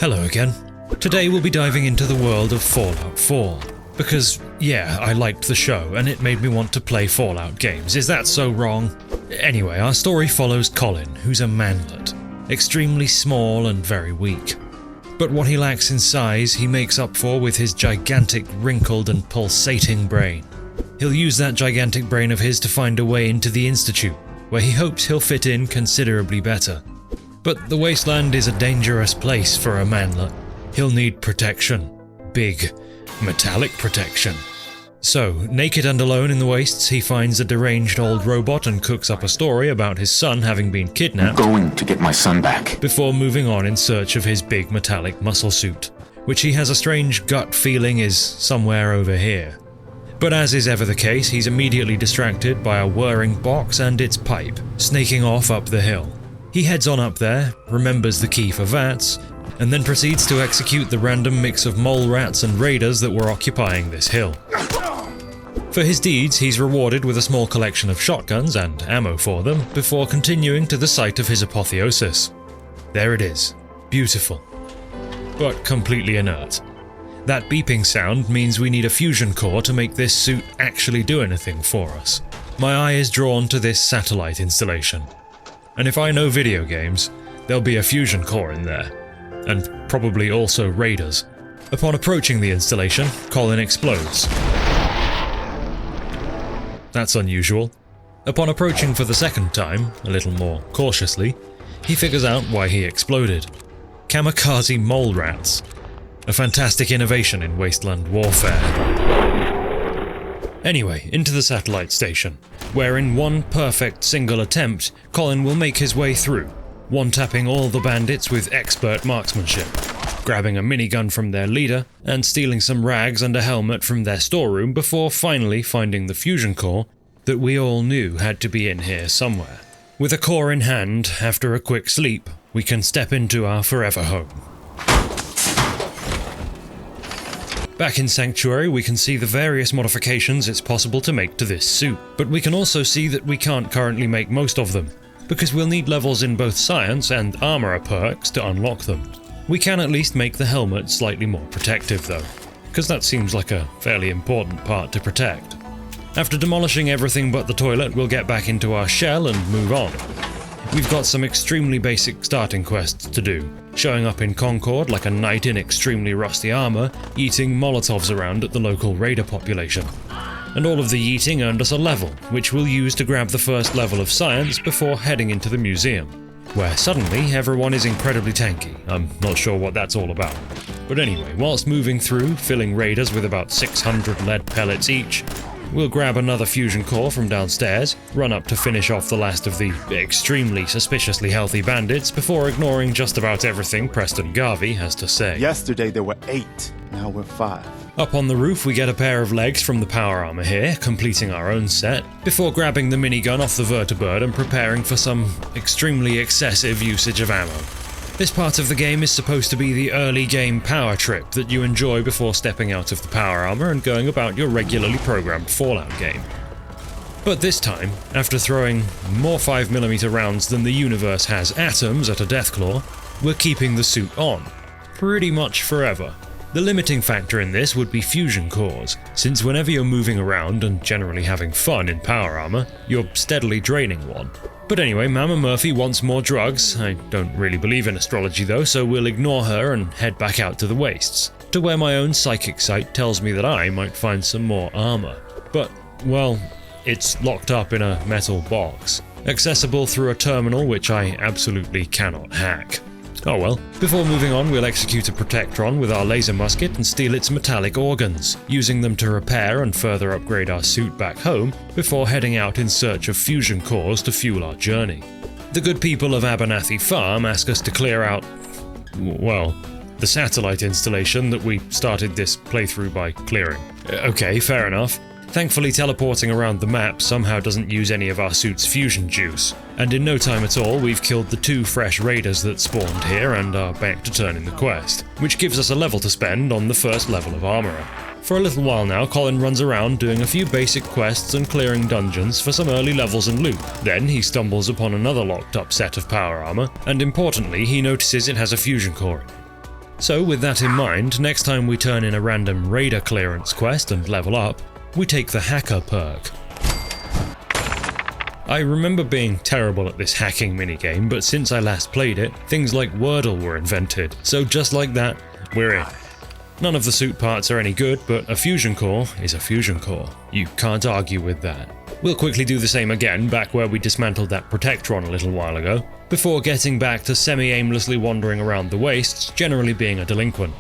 Hello again. Today we'll be diving into the world of Fallout 4. Because, yeah, I liked the show and it made me want to play Fallout games. Is that so wrong? Anyway, our story follows Collin, who's a manlet. Extremely small and very weak. But what he lacks in size, he makes up for with his gigantic, wrinkled and pulsating brain. He'll use that gigantic brain of his to find a way into the Institute, where he hopes he'll fit in considerably better. But the Wasteland is a dangerous place for a manlet. He'll need protection. Big, metallic protection. So, naked and alone in the wastes, he finds a deranged old robot and cooks up a story about his son having been kidnapped. I'm going to get my son back. Before moving on in search of his big metallic muscle suit, which he has a strange gut feeling is somewhere over here. But as is ever the case, he's immediately distracted by a whirring box and its pipe, snaking off up the hill. He heads on up there, remembers the key for vats, and then proceeds to execute the random mix of mole rats and raiders that were occupying this hill. For his deeds, he's rewarded with a small collection of shotguns and ammo for them, before continuing to the site of his apotheosis. There it is. Beautiful. But completely inert. That beeping sound means we need a fusion core to make this suit actually do anything for us. My eye is drawn to this satellite installation. And if I know video games, there'll be a fusion core in there. And probably also raiders. Upon approaching the installation, Collin explodes. That's unusual. Upon approaching for the second time, a little more cautiously, he figures out why he exploded. Kamikaze mole rats. A fantastic innovation in Wasteland warfare. Anyway, into the satellite station, where in one perfect single attempt, Collin will make his way through, one-tapping all the bandits with expert marksmanship, grabbing a minigun from their leader, and stealing some rags and a helmet from their storeroom before finally finding the fusion core that we all knew had to be in here somewhere. With a core in hand, after a quick sleep, we can step into our forever home. Back in Sanctuary, we can see the various modifications it's possible to make to this suit, but we can also see that we can't currently make most of them, because we'll need levels in both Science and Armorer perks to unlock them. We can at least make the helmet slightly more protective though, because that seems like a fairly important part to protect. After demolishing everything but the toilet, we'll get back into our shell and move on. We've got some extremely basic starting quests to do, showing up in Concord like a knight in extremely rusty armor, eating Molotovs around at the local raider population. And all of the yeeting earned us a level, which we'll use to grab the first level of Science before heading into the museum, where suddenly everyone is incredibly tanky. I'm not sure what that's all about. But anyway, whilst moving through, filling raiders with about 600 lead pellets each, we'll grab another fusion core from downstairs, run up to finish off the last of the extremely suspiciously healthy bandits before ignoring just about everything Preston Garvey has to say. Yesterday there were 8, now we're 5. Up on the roof we get a pair of legs from the Power Armour here, completing our own set, before grabbing the minigun off the vertibird and preparing for some extremely excessive usage of ammo. This part of the game is supposed to be the early game power trip that you enjoy before stepping out of the Power Armour and going about your regularly programmed Fallout game. But this time, after throwing more 5mm rounds than the universe has atoms at a Deathclaw, we're keeping the suit on. Pretty much forever. The limiting factor in this would be fusion cores, since whenever you're moving around and generally having fun in Power Armour, you're steadily draining one. But anyway, Mama Murphy wants more drugs. I don't really believe in astrology though, so we'll ignore her and head back out to the wastes, to where my own psychic sight tells me that I might find some more armour. But, well, it's locked up in a metal box, accessible through a terminal which I absolutely cannot hack. Oh well. Before moving on, we'll execute a Protectron with our laser musket and steal its metallic organs, using them to repair and further upgrade our suit back home, before heading out in search of fusion cores to fuel our journey. The good people of Abernathy Farm ask us to clear out, well, the satellite installation that we started this playthrough by clearing. Okay, fair enough. Thankfully, teleporting around the map somehow doesn't use any of our suit's fusion juice, and in no time at all we've killed the 2 fresh raiders that spawned here and are back to turn in the quest, which gives us a level to spend on the first level of Armourer. For a little while now, Collin runs around doing a few basic quests and clearing dungeons for some early levels and loot. Then he stumbles upon another locked up set of Power Armour, and importantly he notices it has a fusion core in it. So with that in mind, next time we turn in a random raider clearance quest and level up, we take the hacker perk. I remember being terrible at this hacking minigame, but since I last played it, things like Wordle were invented, so just like that, we're in. None of the suit parts are any good, but a fusion core is a fusion core. You can't argue with that. We'll quickly do the same again, back where we dismantled that Protectron a little while ago, before getting back to semi-aimlessly wandering around the wastes, generally being a delinquent.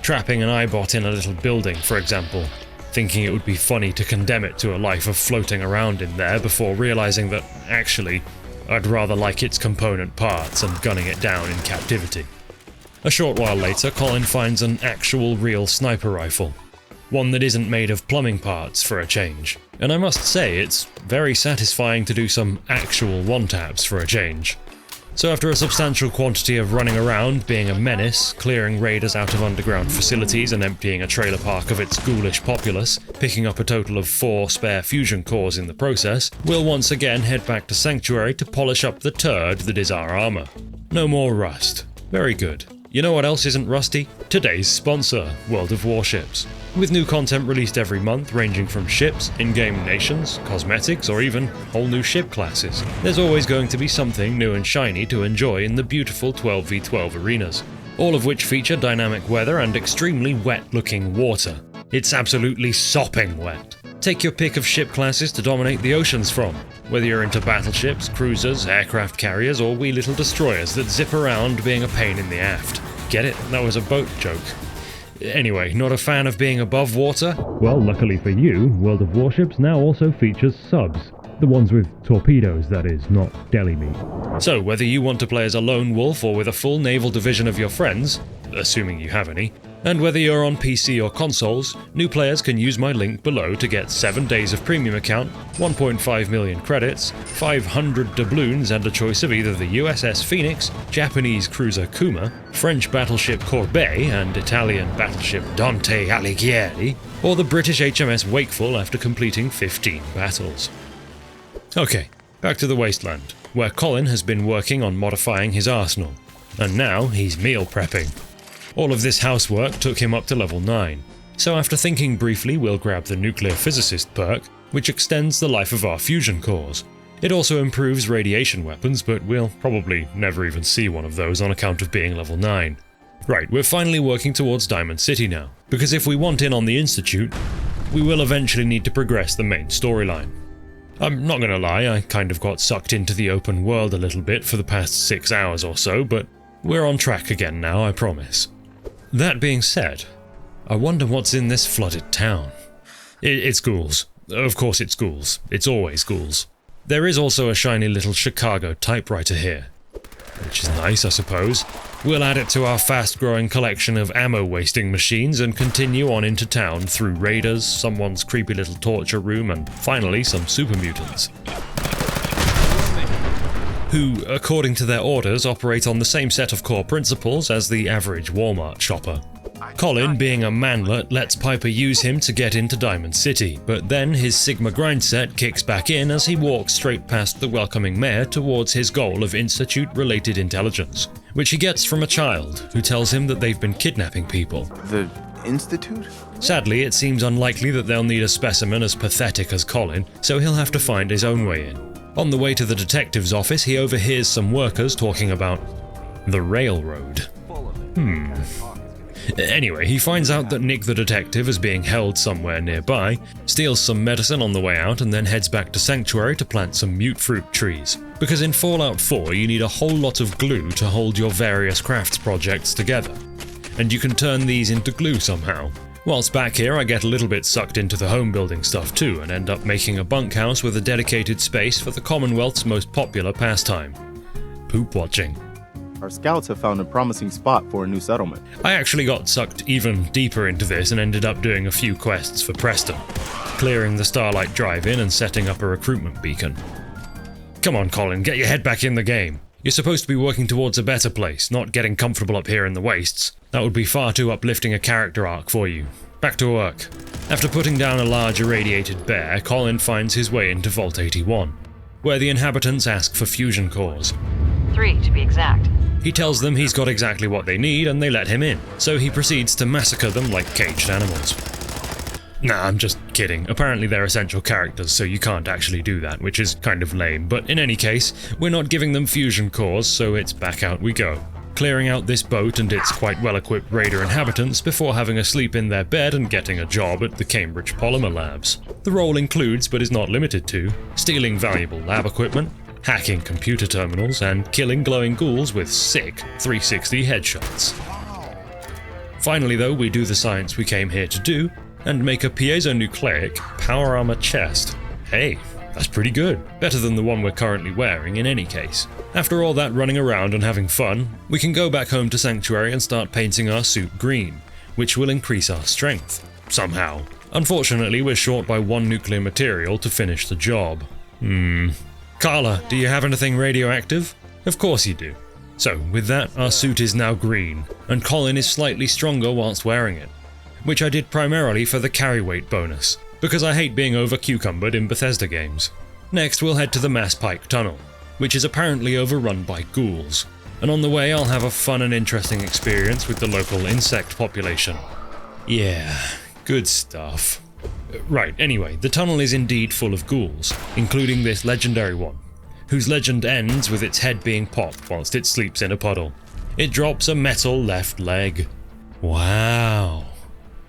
Trapping an eyebot in a little building, for example, thinking it would be funny to condemn it to a life of floating around in there before realizing that, actually, I'd rather like its component parts and gunning it down in captivity. A short while later, Collin finds an actual real sniper rifle. One that isn't made of plumbing parts for a change. And I must say, it's very satisfying to do some actual one-taps for a change. So after a substantial quantity of running around, being a menace, clearing raiders out of underground facilities and emptying a trailer park of its ghoulish populace, picking up a total of 4 spare fusion cores in the process, we'll once again head back to Sanctuary to polish up the turd that is our armor. No more rust. Very good. You know what else isn't rusty? Today's sponsor, World of Warships. With new content released every month ranging from ships, in-game nations, cosmetics, or even whole new ship classes, there's always going to be something new and shiny to enjoy in the beautiful 12v12 arenas, all of which feature dynamic weather and extremely wet-looking water. It's absolutely sopping wet. Take your pick of ship classes to dominate the oceans from, whether you're into battleships, cruisers, aircraft carriers, or wee little destroyers that zip around being a pain in the aft. Get it? That was a boat joke. Anyway, not a fan of being above water? Well, luckily for you, World of Warships now also features subs. The ones with torpedoes, that is, not deli meat. So, whether you want to play as a lone wolf or with a full naval division of your friends, assuming you have any, and whether you're on PC or consoles, new players can use my link below to get 7 days of premium account, 1.5 million credits, 500 doubloons and a choice of either the USS Phoenix, Japanese cruiser Kuma, French battleship Corbeil and Italian battleship Dante Alighieri, or the British HMS Wakeful after completing 15 battles. Okay, back to the Wasteland, where Collin has been working on modifying his arsenal, and now he's meal prepping. All of this housework took him up to level 9, so after thinking briefly we'll grab the Nuclear Physicist perk, which extends the life of our fusion cores. It also improves radiation weapons, but we'll probably never even see one of those on account of being level 9. Right, we're finally working towards Diamond City now, because if we want in on the Institute, we will eventually need to progress the main storyline. I'm not gonna lie, I kind of got sucked into the open world a little bit for the past 6 hours or so, but we're on track again now, I promise. That being said, I wonder what's in this flooded town. It's ghouls. Of course it's ghouls. It's always ghouls. There is also a shiny little Chicago typewriter here, which is nice, I suppose. We'll add it to our fast-growing collection of ammo-wasting machines and continue on into town through raiders, someone's creepy little torture room, and finally some super mutants, who, according to their orders, operate on the same set of core principles as the average Walmart shopper. Collin, being a manlet, lets Piper use him to get into Diamond City, but then his Sigma grind set kicks back in as he walks straight past the welcoming mayor towards his goal of Institute-related intelligence, which he gets from a child who tells him that they've been kidnapping people. The Institute? Sadly, it seems unlikely that they'll need a specimen as pathetic as Collin, so he'll have to find his own way in. On the way to the detective's office, he overhears some workers talking about the railroad. Anyway, he finds out that Nick the detective is being held somewhere nearby, steals some medicine on the way out, and then heads back to Sanctuary to plant some mute fruit trees. Because in Fallout 4, you need a whole lot of glue to hold your various crafts projects together. And you can turn these into glue somehow. Whilst back here, I get a little bit sucked into the home building stuff too, and end up making a bunkhouse with a dedicated space for the Commonwealth's most popular pastime: poop watching. Our scouts have found a promising spot for a new settlement. I actually got sucked even deeper into this and ended up doing a few quests for Preston, clearing the Starlight Drive-In and setting up a recruitment beacon. Come on, Collin, get your head back in the game. You're supposed to be working towards a better place, not getting comfortable up here in the wastes. That would be far too uplifting a character arc for you. Back to work. After putting down a large irradiated bear, Collin finds his way into Vault 81, where the inhabitants ask for fusion cores. 3 to be exact. He tells them he's got exactly what they need and they let him in, so he proceeds to massacre them like caged animals. Nah, I'm just kidding. Apparently they're essential characters, so you can't actually do that, which is kind of lame, but in any case, we're not giving them fusion cores, so it's back out we go. Clearing out this boat and its quite well-equipped raider inhabitants before having a sleep in their bed and getting a job at the Cambridge Polymer Labs. The role includes, but is not limited to, stealing valuable lab equipment, hacking computer terminals, and killing glowing ghouls with sick 360 headshots. Finally though, we do the science we came here to do, and make a piezonucleic Power Armour chest. Hey, that's pretty good. Better than the one we're currently wearing in any case. After all that running around and having fun, we can go back home to Sanctuary and start painting our suit green, which will increase our strength. Somehow. Unfortunately, we're short by 1 nuclear material to finish the job. Carla, do you have anything radioactive? Of course you do. So, with that, our suit is now green, and Collin is slightly stronger whilst wearing it, which I did primarily for the carry weight bonus, because I hate being over-cucumbered in Bethesda games. Next, we'll head to the Mass Pike Tunnel, which is apparently overrun by ghouls, and on the way I'll have a fun and interesting experience with the local insect population. Yeah, good stuff. Right, anyway, the tunnel is indeed full of ghouls, including this legendary one, whose legend ends with its head being popped whilst it sleeps in a puddle. It drops a metal left leg. Wow.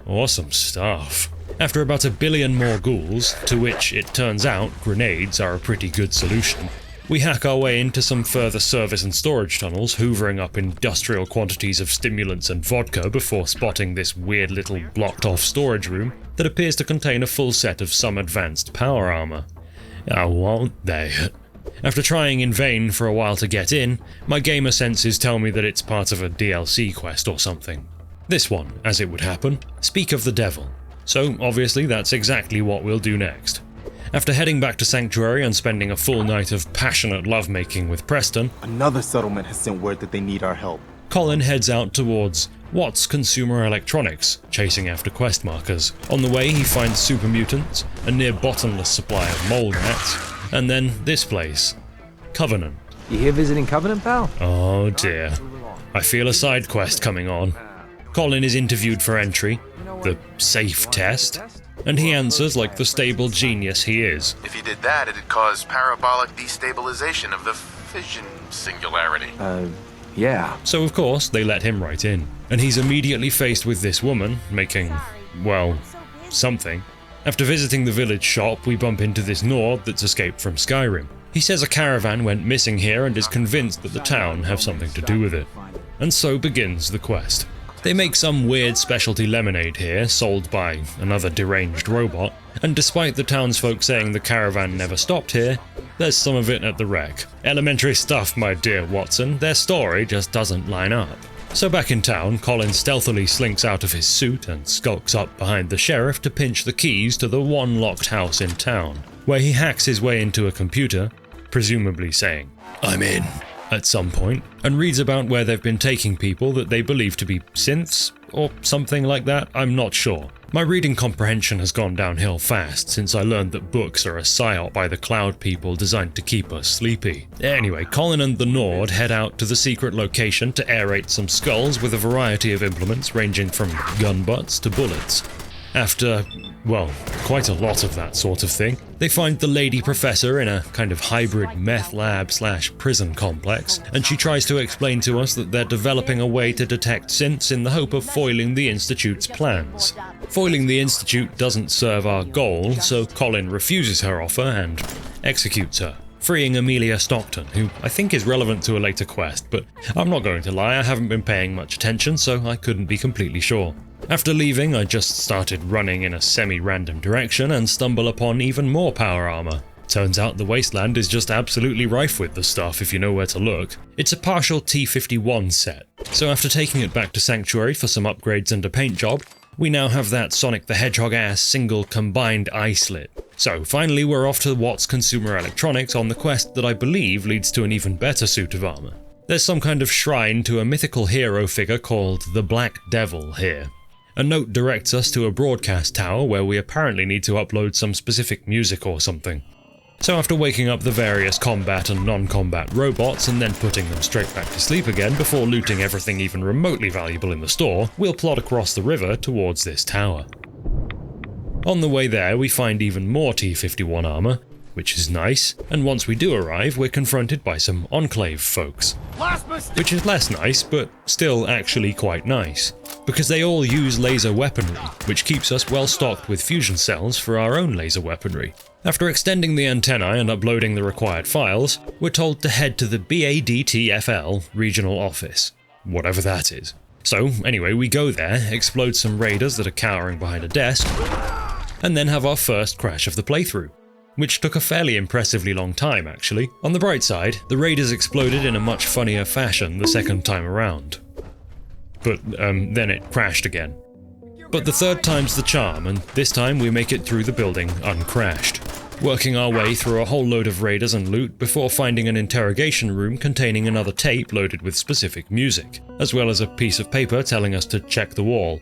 Awesome stuff. After about 1 billion more ghouls, to which it turns out grenades are a pretty good solution, we hack our way into some further service and storage tunnels, hoovering up industrial quantities of stimulants and vodka before spotting this weird little blocked-off storage room that appears to contain a full set of some advanced power armor. Oh, won't they? After trying in vain for a while to get in, my gamer senses tell me that it's part of a DLC quest or something. This one, as it would happen, speak of the devil. So obviously that's exactly what we'll do next. After heading back to Sanctuary and spending a full night of passionate lovemaking with Preston, Another settlement has sent word that they need our help. Collin heads out towards Watts Consumer Electronics, chasing after quest markers. On the way he finds super mutants, a near bottomless supply of mole rats, and then this place, Covenant. You here visiting Covenant, pal? Oh dear. I feel a side quest coming on. Collin is interviewed for entry, the safe test, and he answers like the stable genius he is. If you did that, it'd cause parabolic destabilization of the fission singularity. Yeah. So of course, they let him right in, and he's immediately faced with this woman, making, well, something. After visiting the village shop, we bump into this Nord that's escaped from Skyrim. He says a caravan went missing here and is convinced that the town have something to do with it. And so begins the quest. They make some weird specialty lemonade here, sold by another deranged robot, and despite the townsfolk saying the caravan never stopped here, there's some of it at the wreck. Elementary stuff, my dear Watson, their story just doesn't line up. So back in town, Collin stealthily slinks out of his suit and skulks up behind the sheriff to pinch the keys to the one locked house in town, where he hacks his way into a computer, presumably saying, "I'm in," at some point, and reads about where they've been taking people that they believe to be synths, or something like that, I'm not sure. My reading comprehension has gone downhill fast since I learned that books are a psyop by the cloud people designed to keep us sleepy. Anyway, Collin and the Nord head out to the secret location to aerate some skulls with a variety of implements ranging from gun butts to bullets. After, well, quite a lot of that sort of thing, they find the lady professor in a kind of hybrid meth lab / prison complex, and she tries to explain to us that they're developing a way to detect synths in the hope of foiling the Institute's plans. Foiling the Institute doesn't serve our goal, so Collin refuses her offer and executes her, freeing Amelia Stockton, who I think is relevant to a later quest, but I'm not going to lie, I haven't been paying much attention, so I couldn't be completely sure. After leaving, I just started running in a semi-random direction and stumble upon even more power armor. Turns out the Wasteland is just absolutely rife with the stuff if you know where to look. It's a partial T-51 set, so after taking it back to Sanctuary for some upgrades and a paint job, we now have that Sonic the Hedgehog-ass single combined eye slit. So finally we're off to Watts Consumer Electronics on the quest that I believe leads to an even better suit of armor. There's some kind of shrine to a mythical hero figure called the Black Devil here. A note directs us to a broadcast tower where we apparently need to upload some specific music or something. So after waking up the various combat and non-combat robots and then putting them straight back to sleep again before looting everything even remotely valuable in the store, we'll plod across the river towards this tower. On the way there, we find even more T-51 armor, which is nice, and once we do arrive, we're confronted by some Enclave folks. Which is less nice, but still actually quite nice, because they all use laser weaponry, which keeps us well stocked with fusion cells for our own laser weaponry. After extending the antennae and uploading the required files, we're told to head to the BADTFL regional office, whatever that is. So anyway, we go there, explode some raiders that are cowering behind a desk, and then have our first crash of the playthrough, which took a fairly impressively long time actually. On the bright side, the raiders exploded in a much funnier fashion the second time around. But then it crashed again. But the third time's the charm, and this time we make it through the building uncrashed, working our way through a whole load of raiders and loot before finding an interrogation room containing another tape loaded with specific music, as well as a piece of paper telling us to check the wall.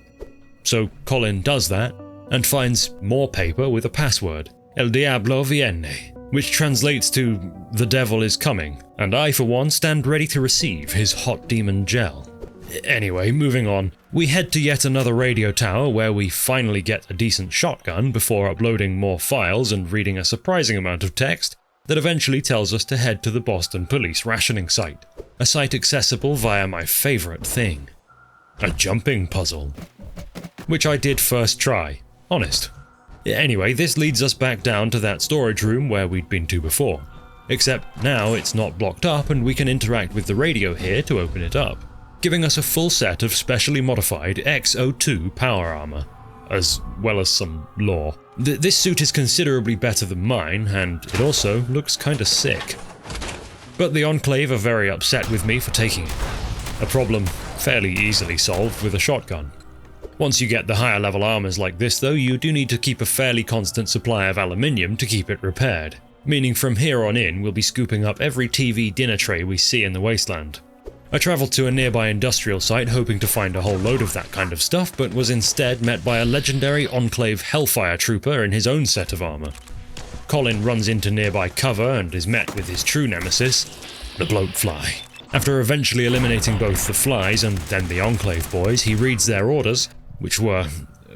So Collin does that, and finds more paper with a password, El Diablo Viene, which translates to The Devil is Coming, and I for one stand ready to receive his hot demon gel. Anyway, moving on, we head to yet another radio tower where we finally get a decent shotgun before uploading more files and reading a surprising amount of text that eventually tells us to head to the Boston Police rationing site, a site accessible via my favourite thing, a jumping puzzle, which I did first try, honest. Anyway, this leads us back down to that storage room where we'd been to before, except now it's not blocked up and we can interact with the radio here to open it up, giving us a full set of specially modified X-02 Power Armour, as well as some lore. This suit is considerably better than mine, and it also looks kinda sick. But the Enclave are very upset with me for taking it, a problem fairly easily solved with a shotgun. Once you get the higher level armors like this though, you do need to keep a fairly constant supply of aluminium to keep it repaired, meaning from here on in we'll be scooping up every TV dinner tray we see in the Wasteland. I travelled to a nearby industrial site hoping to find a whole load of that kind of stuff, but was instead met by a legendary Enclave Hellfire trooper in his own set of armour. Collin runs into nearby cover and is met with his true nemesis, the bloatfly. After eventually eliminating both the flies and then the Enclave boys, he reads their orders, which were,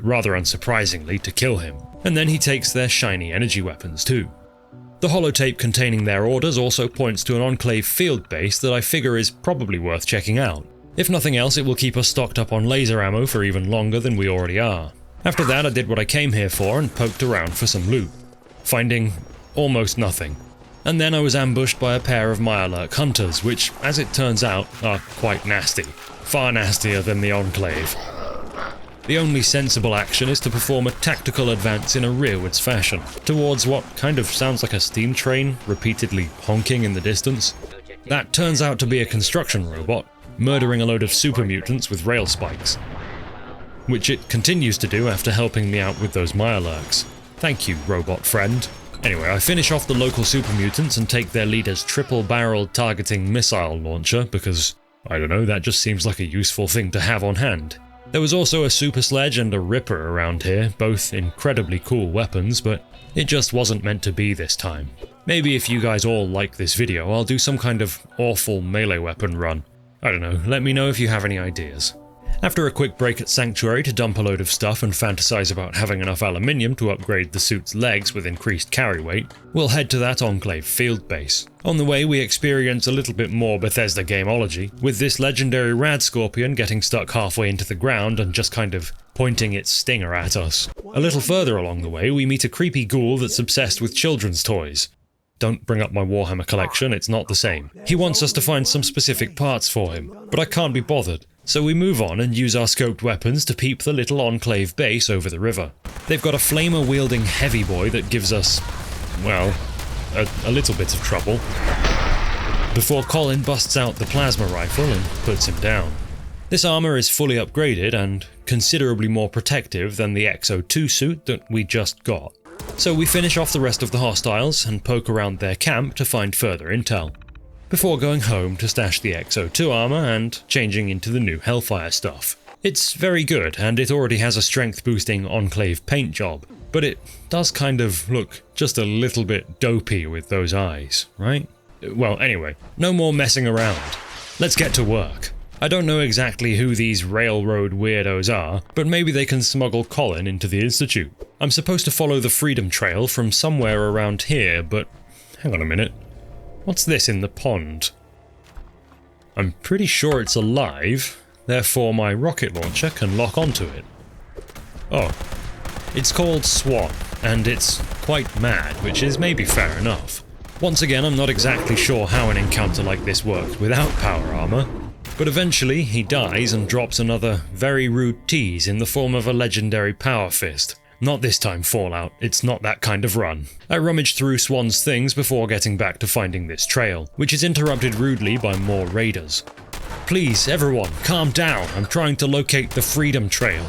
rather unsurprisingly, to kill him, and then he takes their shiny energy weapons too. The holotape containing their orders also points to an Enclave field base that I figure is probably worth checking out. If nothing else, it will keep us stocked up on laser ammo for even longer than we already are. After that, I did what I came here for and poked around for some loot, finding almost nothing. And then I was ambushed by a pair of Mirelurk hunters, which, as it turns out, are quite nasty. Far nastier than the Enclave. The only sensible action is to perform a tactical advance in a rearwards fashion, towards what kind of sounds like a steam train, repeatedly honking in the distance. That turns out to be a construction robot, murdering a load of super mutants with rail spikes. Which it continues to do after helping me out with those Mirelurks. Thank you, robot friend. Anyway, I finish off the local super mutants and take their leader's triple-barreled targeting missile launcher because, I don't know, that just seems like a useful thing to have on hand. There was also a super sledge and a ripper around here, both incredibly cool weapons, but it just wasn't meant to be this time. Maybe if you guys all like this video, I'll do some kind of awful melee weapon run. I don't know, let me know if you have any ideas. After a quick break at Sanctuary to dump a load of stuff and fantasize about having enough aluminium to upgrade the suit's legs with increased carry weight, we'll head to that Enclave field base. On the way we experience a little bit more Bethesda gameology, with this legendary rad scorpion getting stuck halfway into the ground and just kind of pointing its stinger at us. A little further along the way we meet a creepy ghoul that's obsessed with children's toys. Don't bring up my Warhammer collection, it's not the same. He wants us to find some specific parts for him, but I can't be bothered. So we move on and use our scoped weapons to peep the little Enclave base over the river. They've got a flamer-wielding heavy boy that gives us, well, a little bit of trouble, before Collin busts out the plasma rifle and puts him down. This armour is fully upgraded and considerably more protective than the X-02 suit that we just got. So we finish off the rest of the hostiles and poke around their camp to find further intel, before going home to stash the X-02 armour and changing into the new Hellfire stuff. It's very good, and it already has a strength-boosting Enclave paint job, but it does kind of look just a little bit dopey with those eyes, right? Well, anyway, no more messing around. Let's get to work. I don't know exactly who these railroad weirdos are, but maybe they can smuggle Collin into the Institute. I'm supposed to follow the Freedom Trail from somewhere around here, but hang on a minute. What's this in the pond? I'm pretty sure it's alive, therefore my rocket launcher can lock onto it. Oh, it's called Swan, and it's quite mad, which is maybe fair enough. Once again, I'm not exactly sure how an encounter like this works without power armor, but eventually he dies and drops another very rude tease in the form of a legendary power fist. Not this time, Fallout, it's not that kind of run. I rummage through Swan's things before getting back to finding this trail, which is interrupted rudely by more raiders. Please, everyone, calm down, I'm trying to locate the Freedom Trail.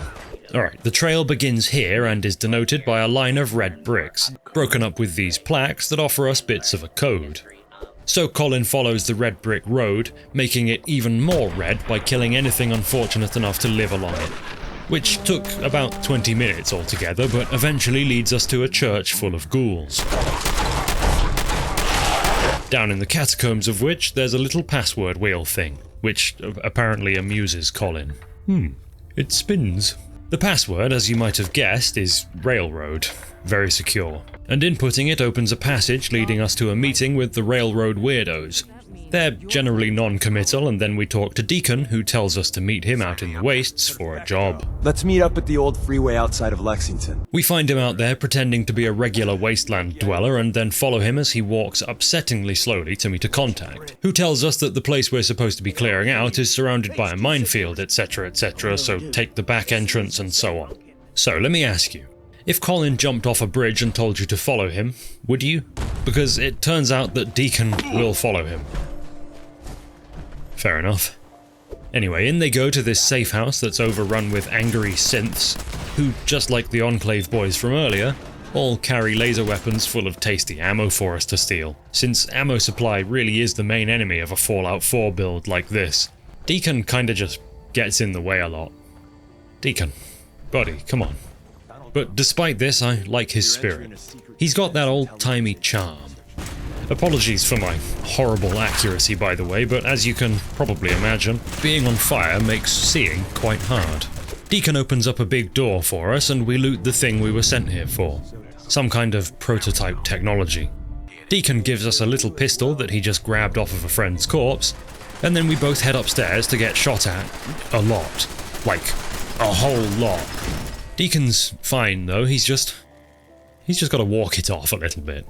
Alright, the trail begins here and is denoted by a line of red bricks, broken up with these plaques that offer us bits of a code. So Collin follows the red brick road, making it even more red by killing anything unfortunate enough to live along it. Which took about 20 minutes altogether, but eventually leads us to a church full of ghouls. Down in the catacombs of which there's a little password wheel thing, which apparently amuses Collin. It spins. The password, as you might have guessed, is railroad. Very secure. And inputting it opens a passage leading us to a meeting with the railroad weirdos. They're generally non-committal, and then we talk to Deacon, who tells us to meet him out in the wastes for a job. Let's meet up at the old freeway outside of Lexington. We find him out there pretending to be a regular Wasteland dweller, and then follow him as he walks upsettingly slowly to meet a contact, who tells us that the place we're supposed to be clearing out is surrounded by a minefield, etc, so take the back entrance and so on. So let me ask you, if Collin jumped off a bridge and told you to follow him, would you? Because it turns out that Deacon will follow him. Fair enough. Anyway, in they go to this safe house that's overrun with angry synths, who, just like the Enclave boys from earlier, all carry laser weapons full of tasty ammo for us to steal, since ammo supply really is the main enemy of a Fallout 4 build like this. Deacon kinda just gets in the way a lot. Deacon, buddy, come on. But despite this, I like his spirit. He's got that old-timey charm. Apologies for my horrible accuracy, by the way, but as you can probably imagine, being on fire makes seeing quite hard. Deacon opens up a big door for us and we loot the thing we were sent here for. Some kind of prototype technology. Deacon gives us a little pistol that he just grabbed off of a friend's corpse, and then we both head upstairs to get shot at a lot. Like, a whole lot. Deacon's fine though, he's just gotta walk it off a little bit.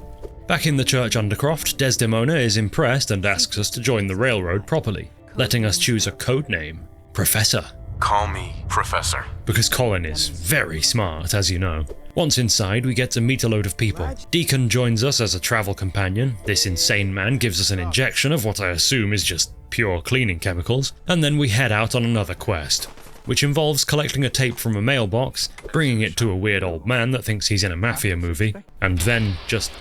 Back in the church Undercroft, Desdemona is impressed and asks us to join the railroad properly, letting us choose a code name, Professor. Call me Professor. Because Collin is very smart, as you know. Once inside, we get to meet a load of people. Deacon joins us as a travel companion, this insane man gives us an injection of what I assume is just pure cleaning chemicals, and then we head out on another quest, which involves collecting a tape from a mailbox, bringing it to a weird old man that thinks he's in a mafia movie, and then just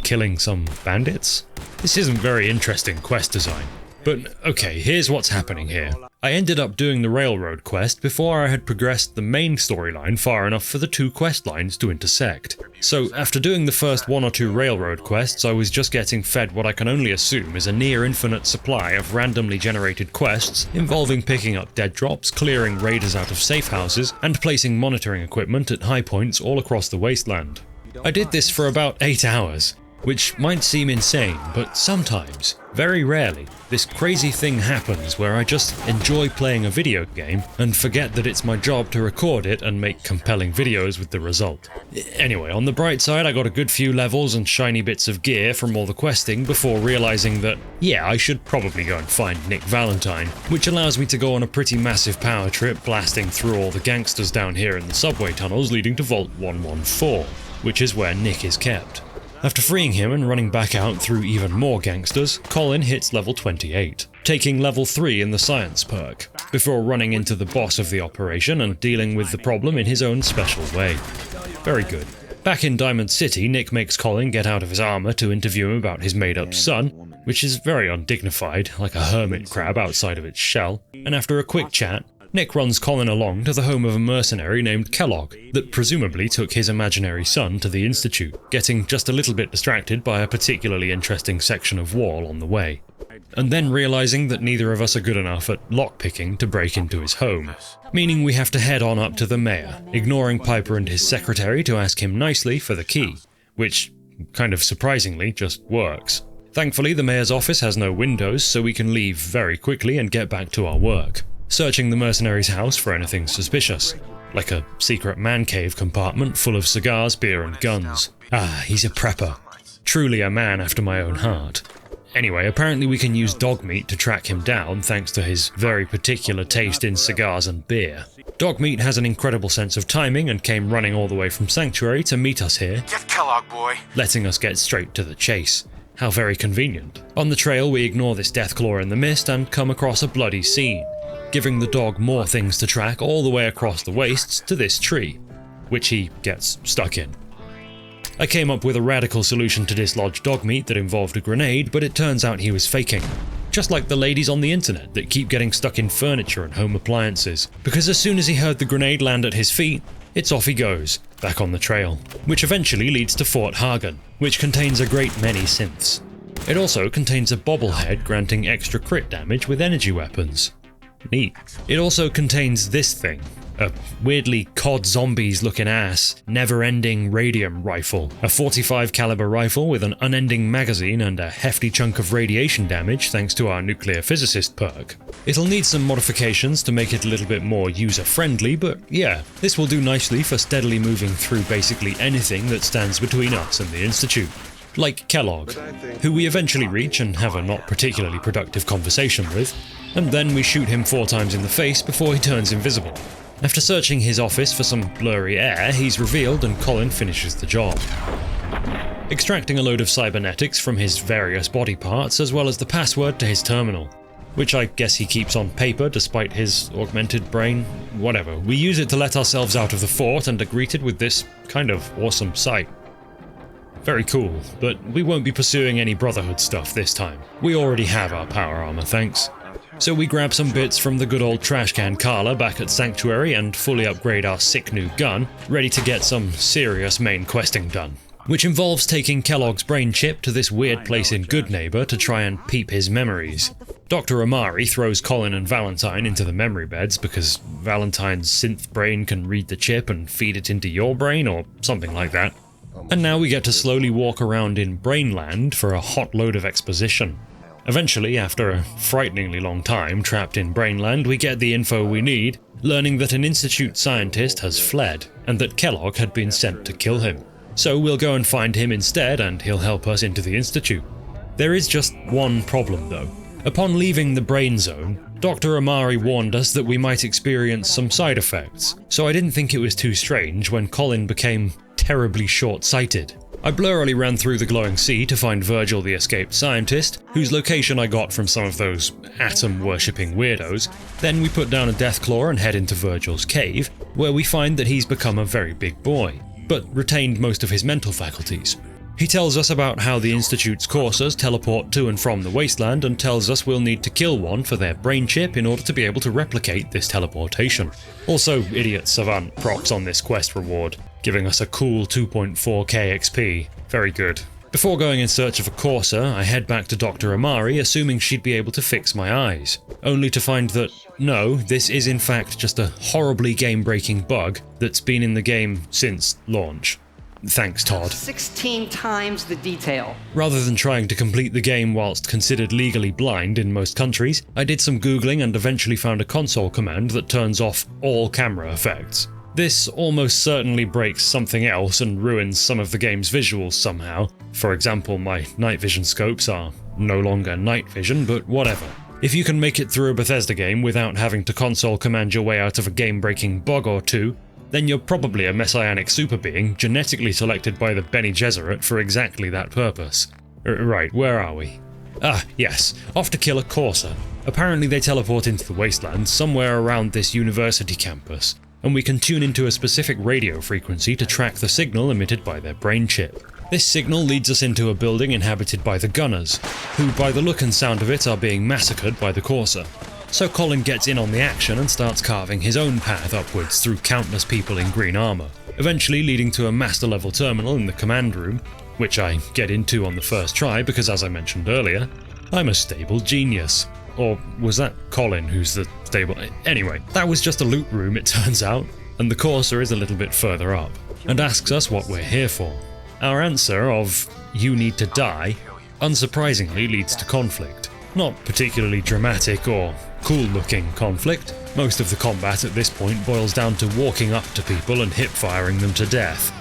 killing some bandits? This isn't very interesting quest design. But okay, here's what's happening here. I ended up doing the railroad quest before I had progressed the main storyline far enough for the two quest lines to intersect. So after doing the first one or two railroad quests, I was just getting fed what I can only assume is a near infinite supply of randomly generated quests involving picking up dead drops, clearing raiders out of safe houses, and placing monitoring equipment at high points all across the wasteland. I did this for about 8 hours. Which might seem insane, but sometimes, very rarely, this crazy thing happens where I just enjoy playing a video game and forget that it's my job to record it and make compelling videos with the result. Anyway, on the bright side, I got a good few levels and shiny bits of gear from all the questing before realizing that, yeah, I should probably go and find Nick Valentine, which allows me to go on a pretty massive power trip blasting through all the gangsters down here in the subway tunnels leading to Vault 114, which is where Nick is kept. After freeing him and running back out through even more gangsters, Collin hits level 28, taking level 3 in the science perk, before running into the boss of the operation and dealing with the problem in his own special way. Very good. Back in Diamond City, Nick makes Collin get out of his armor to interview him about his made-up son, which is very undignified, like a hermit crab outside of its shell, and after a quick chat, Nick runs Collin along to the home of a mercenary named Kellogg that presumably took his imaginary son to the Institute, getting just a little bit distracted by a particularly interesting section of wall on the way. And then realizing that neither of us are good enough at lockpicking to break into his home, meaning we have to head on up to the mayor, ignoring Piper and his secretary to ask him nicely for the key, which, kind of surprisingly, just works. Thankfully, the mayor's office has no windows, so we can leave very quickly and get back to our work, searching the mercenary's house for anything suspicious, like a secret man cave compartment full of cigars, beer and guns. Ah, he's a prepper. Truly a man after my own heart. Anyway, apparently we can use dog meat to track him down thanks to his very particular taste in cigars and beer. Dog meat has an incredible sense of timing and came running all the way from Sanctuary to meet us here, Get Kellogg, boy. letting us get straight to the chase. How very convenient. On the trail we ignore this deathclaw in the mist and come across a bloody scene, giving the dog more things to track all the way across the wastes to this tree, which he gets stuck in. I came up with a radical solution to dislodge dog meat that involved a grenade, but it turns out he was faking. Just like the ladies on the internet that keep getting stuck in furniture and home appliances, because as soon as he heard the grenade land at his feet, it's off he goes, back on the trail, which eventually leads to Fort Hagen, which contains a great many synths. It also contains a bobblehead granting extra crit damage with energy weapons. Neat. It also contains this thing, a weirdly COD Zombies looking ass, never-ending radium rifle, a 45 caliber rifle with an unending magazine and a hefty chunk of radiation damage thanks to our nuclear physicist perk. It'll need some modifications to make it a little bit more user-friendly, but yeah, this will do nicely for steadily moving through basically anything that stands between us and the Institute. Like Kellogg, who we eventually reach and have a not particularly productive conversation with, and then we shoot him 4 times in the face before he turns invisible. After searching his office for some blurry air, he's revealed and Collin finishes the job, extracting a load of cybernetics from his various body parts as well as the password to his terminal, which I guess he keeps on paper despite his augmented brain. Whatever, we use it to let ourselves out of the fort and are greeted with this kind of awesome sight. Very cool, but we won't be pursuing any Brotherhood stuff this time. We already have our power armor, thanks. So we grab some bits from the good old trash can Carla back at Sanctuary and fully upgrade our sick new gun, ready to get some serious main questing done. Which involves taking Kellogg's brain chip to this weird place in Goodneighbor to try and peep his memories. Dr. Amari throws Collin and Valentine into the memory beds because Valentine's synth brain can read the chip and feed it into your brain or something like that. And now we get to slowly walk around in Brainland for a hot load of exposition. Eventually, after a frighteningly long time trapped in Brainland, we get the info we need, learning that an Institute scientist has fled, and that Kellogg had been sent to kill him. So we'll go and find him instead, and he'll help us into the Institute. There is just one problem though. Upon leaving the Brain Zone, Dr. Amari warned us that we might experience some side effects, so I didn't think it was too strange when Collin became terribly short-sighted. I blurrily ran through the glowing sea to find Virgil the escaped scientist, whose location I got from some of those atom-worshipping weirdos. Then we put down a deathclaw and head into Virgil's cave, where we find that he's become a very big boy, but retained most of his mental faculties. He tells us about how the Institute's coursers teleport to and from the Wasteland and tells us we'll need to kill one for their brain chip in order to be able to replicate this teleportation. Also, idiot savant procs on this quest reward, giving us a cool 2.4k XP. Very good. Before going in search of a courser, I head back to Dr. Amari, assuming she'd be able to fix my eyes, only to find that, no, this is in fact just a horribly game-breaking bug that's been in the game since launch. Thanks, Todd. 16 times the detail. Rather than trying to complete the game whilst considered legally blind in most countries, I did some googling and eventually found a console command that turns off all camera effects. This almost certainly breaks something else and ruins some of the game's visuals somehow. For example, my night vision scopes are no longer night vision, but whatever. If you can make it through a Bethesda game without having to console command your way out of a game-breaking bug or two, then you're probably a messianic super being genetically selected by the Bene Gesserit for exactly that purpose. Right, where are we? Ah, yes, off to kill a courser. Apparently they teleport into the Wasteland somewhere around this university campus, and we can tune into a specific radio frequency to track the signal emitted by their brain chip. This signal leads us into a building inhabited by the Gunners, who by the look and sound of it are being massacred by the courser. So Collin gets in on the action and starts carving his own path upwards through countless people in green armour, eventually leading to a master level terminal in the command room, which I get into on the first try because, as I mentioned earlier, I'm a stable genius. Or was that Collin who's the stable? Anyway, that was just a loot room, it turns out, and the Corsair is a little bit further up, and asks us what we're here for. Our answer of, "You need to die," unsurprisingly leads to conflict. Not particularly dramatic or cool-looking conflict. Most of the combat at this point boils down to walking up to people and hip-firing them to death.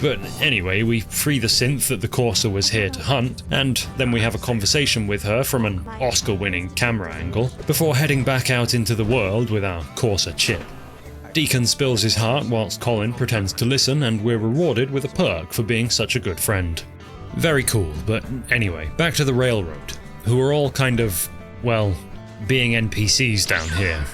But anyway, we free the synth that the Corsair was here to hunt, and then we have a conversation with her from an Oscar-winning camera angle, before heading back out into the world with our Corsair chip. Deacon spills his heart whilst Collin pretends to listen, and we're rewarded with a perk for being such a good friend. Very cool, but anyway, back to the Railroad, who are all kind of, well, being NPCs down here.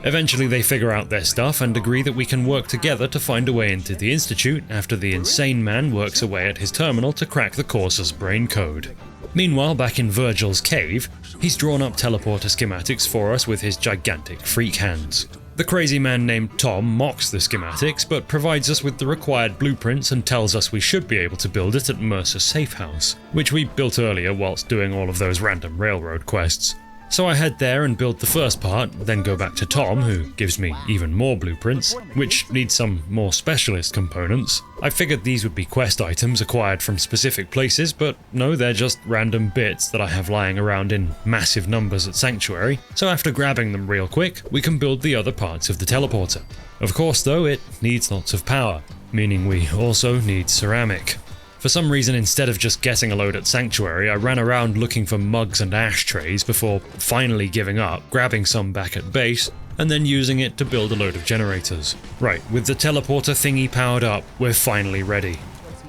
Eventually they figure out their stuff and agree that we can work together to find a way into the Institute after the insane man works away at his terminal to crack the Corsair's brain code. Meanwhile, back in Virgil's cave, he's drawn up teleporter schematics for us with his gigantic freak hands. The crazy man named Tom mocks the schematics, but provides us with the required blueprints and tells us we should be able to build it at Mercer's safe house, which we built earlier whilst doing all of those random railroad quests. So I head there and build the first part, then go back to Tom, who gives me even more blueprints, which need some more specialist components. I figured these would be quest items acquired from specific places, but no, they're just random bits that I have lying around in massive numbers at Sanctuary, so after grabbing them real quick, we can build the other parts of the teleporter. Of course though, it needs lots of power, meaning we also need ceramic. For some reason, instead of just getting a load at Sanctuary, I ran around looking for mugs and ashtrays before finally giving up, grabbing some back at base, and then using it to build a load of generators. Right, with the teleporter thingy powered up, we're finally ready.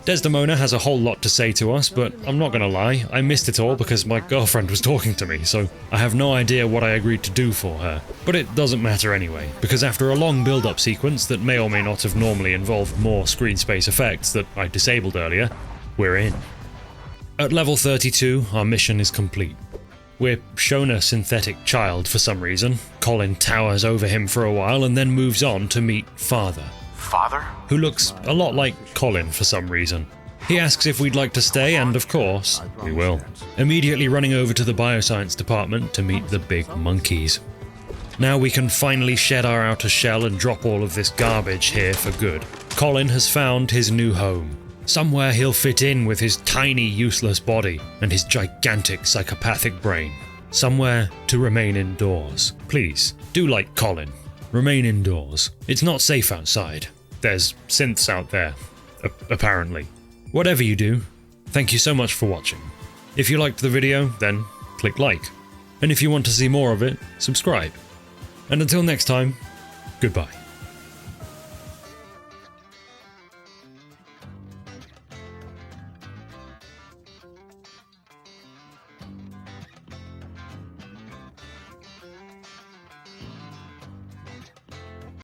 Desdemona has a whole lot to say to us, but I'm not gonna lie, I missed it all because my girlfriend was talking to me, so I have no idea what I agreed to do for her. But it doesn't matter anyway, because after a long build-up sequence that may or may not have normally involved more screen space effects that I disabled earlier, we're in. At level 32, our mission is complete. We're shown a synthetic child for some reason. Collin towers over him for a while and then moves on to meet Father. Father? Who looks a lot like Collin for some reason. He asks if we'd like to stay, and of course, we will. Immediately running over to the bioscience department to meet the big monkeys. Now we can finally shed our outer shell and drop all of this garbage here for good. Collin has found his new home. Somewhere he'll fit in with his tiny, useless body and his gigantic psychopathic brain. Somewhere to remain indoors. Please, do like Collin. Remain indoors. It's not safe outside. There's synths out there, apparently. Whatever you do, thank you so much for watching. If you liked the video, then click like. And if you want to see more of it, subscribe. And until next time, goodbye.